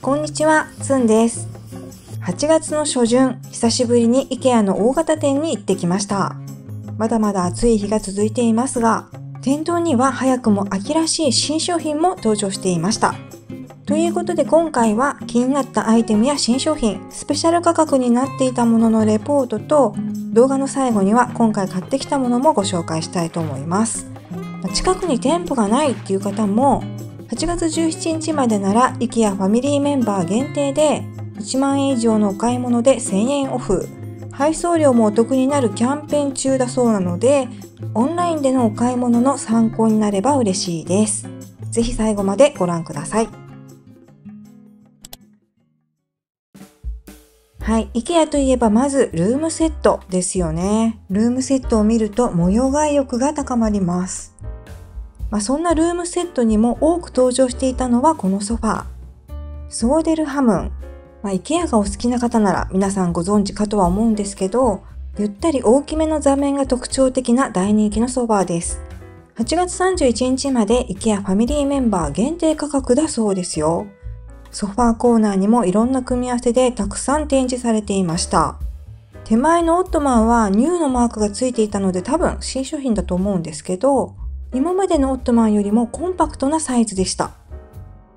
こんにちは、つんです。8月の初旬、久しぶりに IKEA の大型店に行ってきました。まだまだ暑い日が続いていますが、店頭には早くも秋らしい新商品も登場していました。ということで今回は気になったアイテムや新商品、スペシャル価格になっていたもののレポートと、動画の最後には今回買ってきたものもご紹介したいと思います。近くに店舗がないっていう方も、8月17日までなら IKEA ファミリーメンバー限定で1万円以上のお買い物で1000円オフ、配送料もお得になるキャンペーン中だそうなので、オンラインでのお買い物の参考になれば嬉しいです。ぜひ最後までご覧ください。はい、IKEA といえばまずルームセットですよね。ルームセットを見ると模様替え欲が高まります。そんなルームセットにも多く登場していたのはこのソファー。ソーデルハムン。IKEA がお好きな方なら皆さんご存知かとは思うんですけど、ゆったり大きめの座面が特徴的な大人気のソファーです。8月31日まで IKEA ファミリーメンバー限定価格だそうですよ。ソファーコーナーにもいろんな組み合わせでたくさん展示されていました。手前のオットマンはニューのマークがついていたので多分新商品だと思うんですけど、今までのオットマンよりもコンパクトなサイズでした。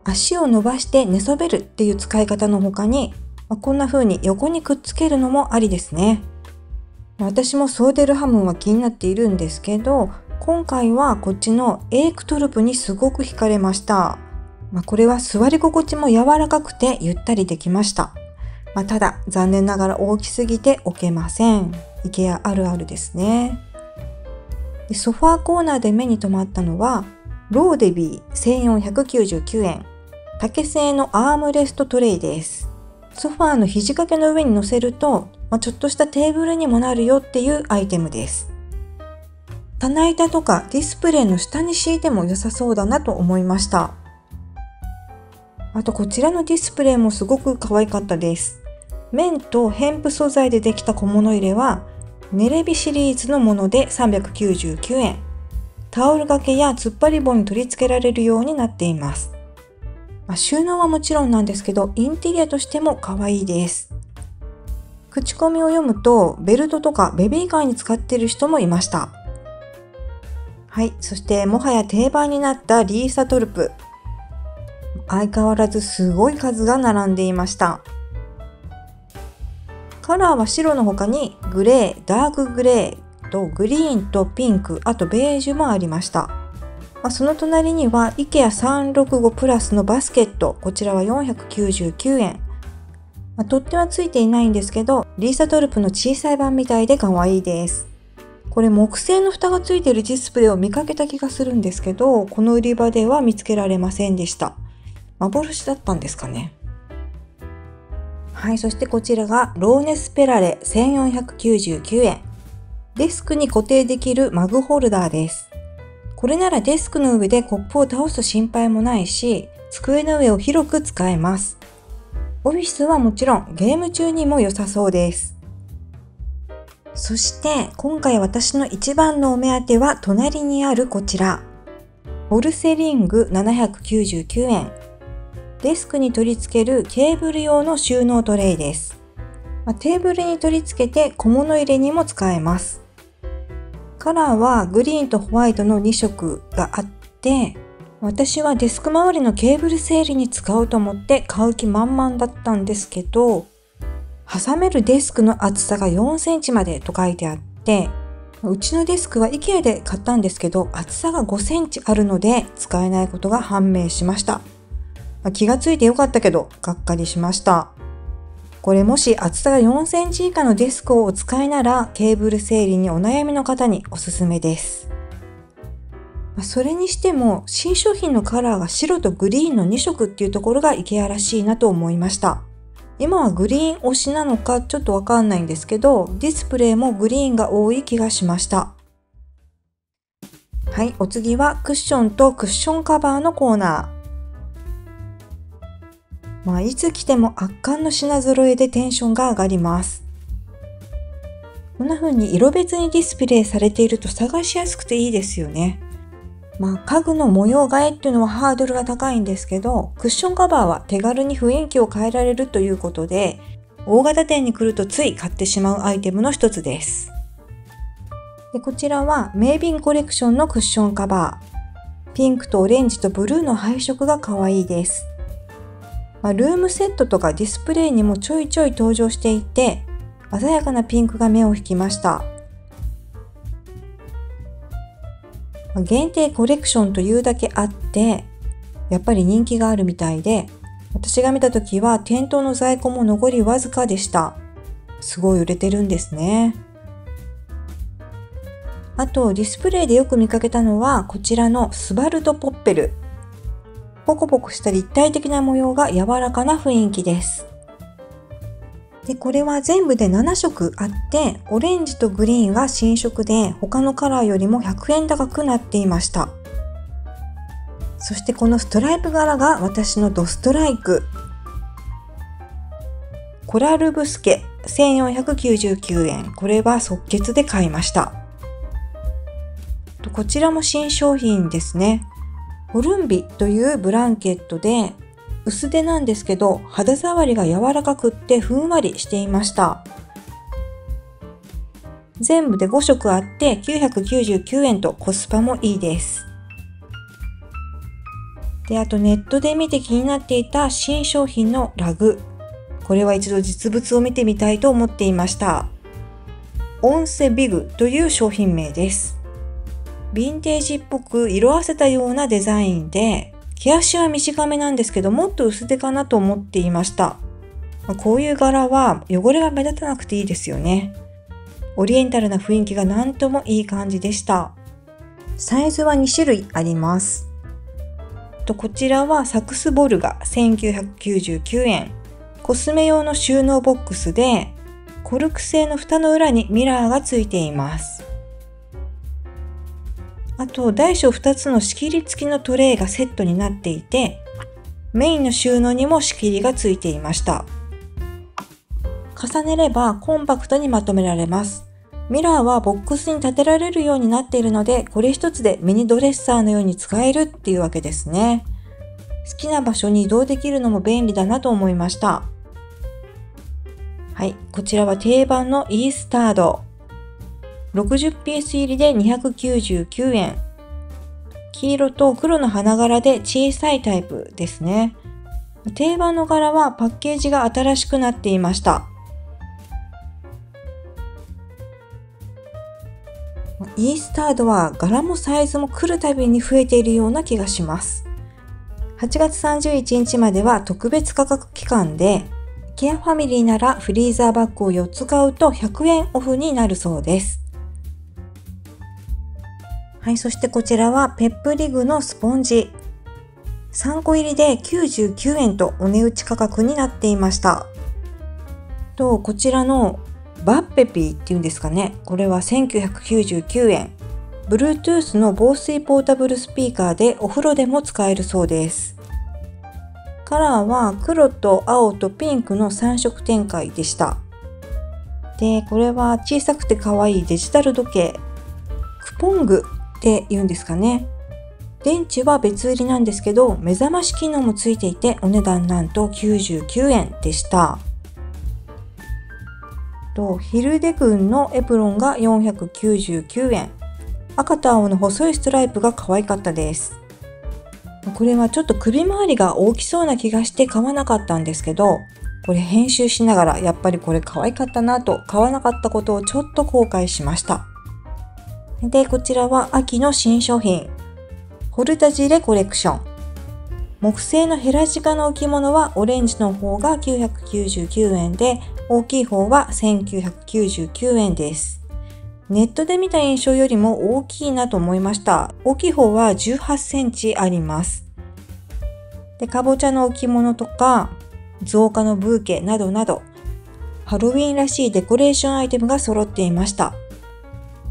足を伸ばして寝そべるっていう使い方の他に、こんな風に横にくっつけるのもありですね。私もソーデルハムンは気になっているんですけど、今回はこっちのエイクトルプにすごく惹かれました。これは座り心地も柔らかくてゆったりできました。ただ残念ながら大きすぎて置けません。IKEA あるあるですね。ソファーコーナーで目に留まったのはローデビー1499円、竹製のアームレストトレイです。ソファーの肘掛けの上に乗せると、ちょっとしたテーブルにもなるよっていうアイテムです。棚板とかディスプレイの下に敷いても良さそうだなと思いました。あとこちらのディスプレイもすごく可愛かったです。綿とヘンプ素材でできた小物入れはネレビシリーズのもので399円。タオル掛けや突っ張り棒に取り付けられるようになっています。収納はもちろんなんですけど、インテリアとしても可愛いです。口コミを読むと、ベルトとかベビーカーに使っている人もいました。はい、そしてもはや定番になったリーサトルプ。相変わらずすごい数が並んでいました。カラーは白の他にグレー、ダークグレーとグリーンとピンク、あとベージュもありました。その隣には IKEA365 プラスのバスケット、こちらは499円。取っ手はついていないんですけど、リーサトルプの小さい版みたいで可愛いです。これ木製の蓋がついているディスプレイを見かけた気がするんですけど、この売り場では見つけられませんでした。幻だったんですかね。はい、そしてこちらがローネスペラレ1499円。デスクに固定できるマグホルダーです。これならデスクの上でコップを倒す心配もないし、机の上を広く使えます。オフィスはもちろんゲーム中にも良さそうです。そして今回私の一番のお目当ては隣にあるこちら。ボルセリング799円。デスクに取り付けるケーブル用の収納トレイです。テーブルに取り付けて小物入れにも使えます。カラーはグリーンとホワイトの2色があって、私はデスク周りのケーブル整理に使おうと思って買う気満々だったんですけど、挟めるデスクの厚さが4センチまでと書いてあって、うちのデスクは IKEA で買ったんですけど、厚さが5センチあるので使えないことが判明しました。気がついてよかったけど、がっかりしました。これもし厚さが4センチ以下のデスクをお使いなら、ケーブル整理にお悩みの方におすすめです。それにしても、新商品のカラーが白とグリーンの2色っていうところが IKEA らしいなと思いました。今はグリーン推しなのかちょっとわかんないんですけど、ディスプレイもグリーンが多い気がしました。はい、お次はクッションとクッションカバーのコーナー。いつ来ても圧巻の品揃えでテンションが上がります。こんな風に色別にディスプレイされていると探しやすくていいですよね。家具の模様替えっていうのはハードルが高いんですけど、クッションカバーは手軽に雰囲気を変えられるということで、大型店に来るとつい買ってしまうアイテムの一つです。でこちらはメイビンコレクションのクッションカバー。ピンクとオレンジとブルーの配色が可愛いです。ルームセットとかディスプレイにもちょいちょい登場していて、鮮やかなピンクが目を引きました。限定コレクションというだけあって、やっぱり人気があるみたいで、私が見た時は店頭の在庫も残りわずかでした。すごい売れてるんですね。あとディスプレイでよく見かけたのはこちらのスバルトポッペル。ポコポコした立体的な模様が柔らかな雰囲気です。でこれは全部で7色あって、オレンジとグリーンが新色で他のカラーよりも100円高くなっていました。そしてこのストライプ柄が私のドストライク。コラルブスケ1499円。これは即決で買いました。こちらも新商品ですね。ホルンビというブランケットで、薄手なんですけど肌触りが柔らかくってふんわりしていました。全部で5色あって999円とコスパもいいです。であとネットで見て気になっていた新商品のラグ。これは一度実物を見てみたいと思っていました。オンセビグという商品名です。ヴィンテージっぽく色あせたようなデザインで、毛足は短めなんですけど、もっと薄手かなと思っていました。こういう柄は汚れが目立たなくていいですよね。オリエンタルな雰囲気がなんともいい感じでした。サイズは2種類あります。こちらはサクスボルガ1999円。コスメ用の収納ボックスで、コルク製の蓋の裏にミラーがついています。あと大小2つの仕切り付きのトレイがセットになっていて、メインの収納にも仕切りがついていました。重ねればコンパクトにまとめられます。ミラーはボックスに立てられるようになっているので、これ一つでミニドレッサーのように使えるっていうわけですね。好きな場所に移動できるのも便利だなと思いました。はい、こちらは定番のイースタード。60ピース入りで299円。黄色と黒の花柄で小さいタイプですね。定番の柄はパッケージが新しくなっていました。イースタードは柄もサイズも来るたびに増えているような気がします。8月31日までは特別価格期間で、ケアファミリーならフリーザーバッグを4つ買うと100円オフになるそうです。はい、そしてこちらはペップリグのスポンジ。3個入りで99円とお値打ち価格になっていました。こちらのバッペピーっていうんですかね。これは1999円。Bluetooth の防水ポータブルスピーカーでお風呂でも使えるそうです。カラーは黒と青とピンクの3色展開でした。で、これは小さくて可愛いデジタル時計。クポングって言うんですかね。電池は別売りなんですけど、目覚まし機能もついていて、お値段なんと99円でした。ヒルデ君のエプロンが499円。赤と青の細いストライプが可愛かったです。これはちょっと首周りが大きそうな気がして買わなかったんですけど、これ編集しながらやっぱりこれ可愛かったなと買わなかったことをちょっと後悔しました。で、こちらは秋の新商品。ホルタジレコレクション。木製のヘラジカの置物はオレンジの方が999円で、大きい方は1999円です。ネットで見た印象よりも大きいなと思いました。大きい方は18センチあります。で、かぼちゃの置物とか、造花のブーケなどなど、ハロウィンらしいデコレーションアイテムが揃っていました。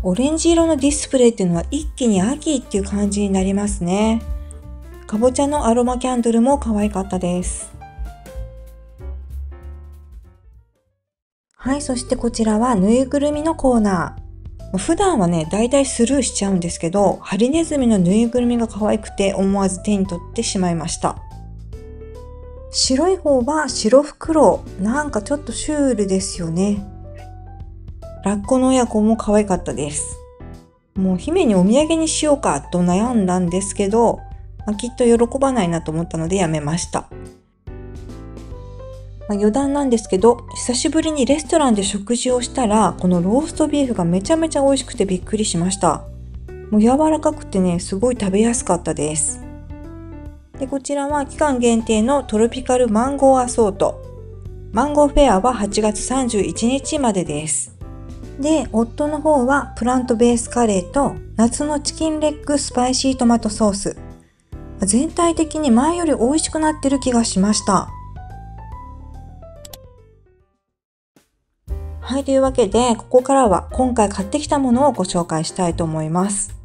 オレンジ色のディスプレイっていうのは一気に秋っていう感じになりますね。かぼちゃのアロマキャンドルも可愛かったです。はい、そしてこちらはぬいぐるみのコーナー。普段はね、だいたいスルーしちゃうんですけど、ハリネズミのぬいぐるみが可愛くて思わず手に取ってしまいました。白い方は白フクロウ。なんかちょっとシュールですよね。ラッコの親子も可愛かったです。もう姫にお土産にしようかと悩んだんですけど、きっと喜ばないなと思ったのでやめました。余談なんですけど、久しぶりにレストランで食事をしたら、このローストビーフがめちゃめちゃ美味しくてびっくりしました。もう柔らかくてね、すごい食べやすかったです。で、こちらは期間限定のトロピカルマンゴーアソート。マンゴーフェアは8月31日までです。で、夫の方はプラントベースカレーと夏のチキンレッグスパイシートマトソース。全体的に前より美味しくなってる気がしました。はい、というわけで、ここからは今回買ってきたものをご紹介したいと思います。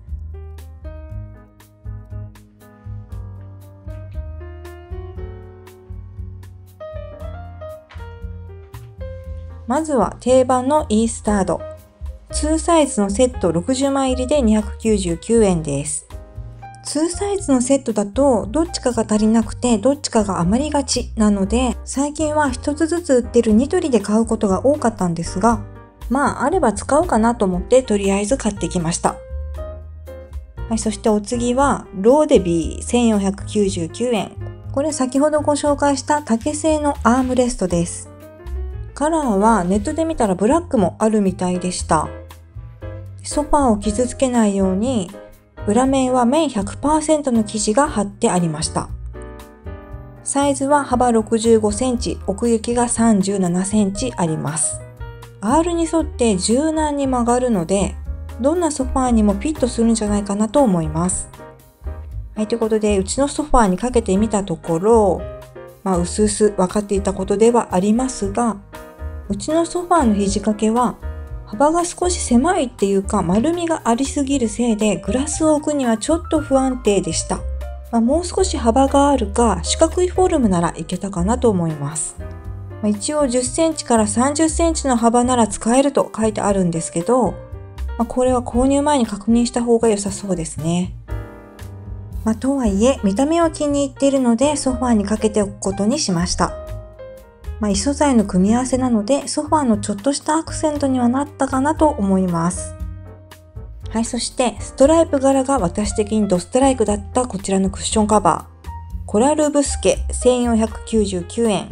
まずは定番のイースタード。2サイズのセット60枚入りで299円です。2サイズのセットだとどっちかが足りなくてどっちかが余りがちなので、最近は1つずつ売ってるニトリで買うことが多かったんですが、あれば使おうかなと思ってとりあえず買ってきました。はい、そしてお次はローデビー1499円。これ先ほどご紹介した竹製のアームレストです。カラーはネットで見たらブラックもあるみたいでした。ソファーを傷つけないように裏面は綿 100% の生地が貼ってありました。サイズは幅65センチ、奥行きが37センチあります。R に沿って柔軟に曲がるので、どんなソファーにもフィットするんじゃないかなと思います。はい、ということで、うちのソファーにかけてみたところ、うすうす分かっていたことではありますが、うちのソファーの肘掛けは幅が少し狭いっていうか丸みがありすぎるせいでグラスを置くにはちょっと不安定でした。もう少し幅があるか四角いフォルムならいけたかなと思います。一応10センチから30センチの幅なら使えると書いてあるんですけど、これは購入前に確認した方が良さそうですね。とはいえ見た目は気に入っているのでソファーにかけておくことにしました。異素材の組み合わせなのでソファーのちょっとしたアクセントにはなったかなと思います。はい、そしてストライプ柄が私的にドストライクだったこちらのクッションカバー。コラルブスケ1499円。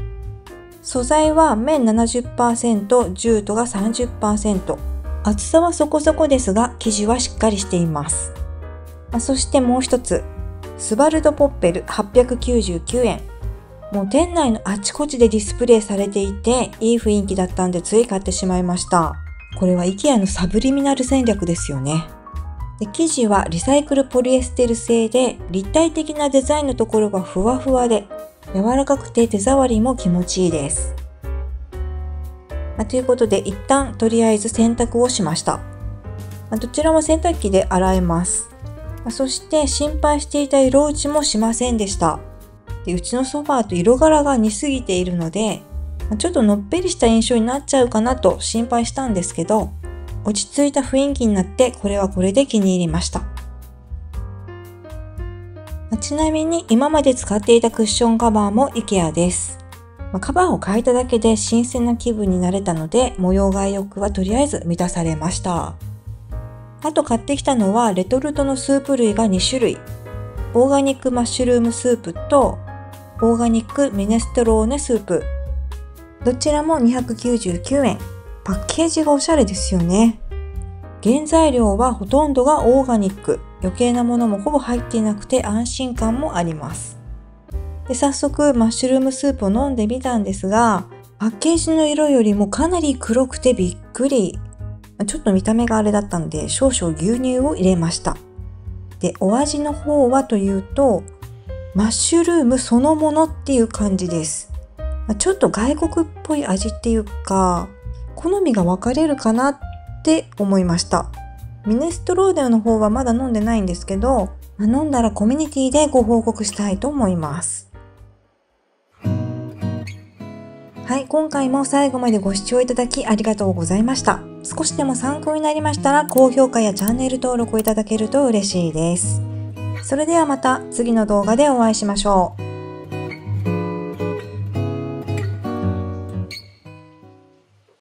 素材は綿 70%、ジュートが 30%。厚さはそこそこですが生地はしっかりしています。そしてもう一つ。スバルドポッペル899円。もう店内のあちこちでディスプレイされていていい雰囲気だったんでつい買ってしまいました。これは IKEA のサブリミナル戦略ですよね。で、生地はリサイクルポリエステル製で立体的なデザインのところがふわふわで柔らかくて手触りも気持ちいいです。ということで一旦とりあえず洗濯をしました。どちらも洗濯機で洗えます。そして心配していた色落ちもしませんでした。で、うちのソファーと色柄が似すぎているので、ちょっとのっぺりした印象になっちゃうかなと心配したんですけど、落ち着いた雰囲気になってこれはこれで気に入りました。ちなみに今まで使っていたクッションカバーも IKEA です。カバーを変えただけで新鮮な気分になれたので模様替え欲はとりあえず満たされました。あと買ってきたのはレトルトのスープ類が2種類。オーガニックマッシュルームスープとオーガニックミネストローネスープ。どちらも299円。パッケージがおしゃれですよね。原材料はほとんどがオーガニック。余計なものもほぼ入っていなくて安心感もあります。で、早速マッシュルームスープを飲んでみたんですが、パッケージの色よりもかなり黒くてびっくり。ちょっと見た目があれだったので少々牛乳を入れました。で、お味の方はというと、マッシュルームそのものっていう感じです。ちょっと外国っぽい味っていうか、好みが分かれるかなって思いました。ミネストローネの方はまだ飲んでないんですけど、飲んだらコミュニティでご報告したいと思います。はい、今回も最後までご視聴いただきありがとうございました。少しでも参考になりましたら高評価やチャンネル登録をいただけると嬉しいです。それではまた次の動画でお会いしましょう。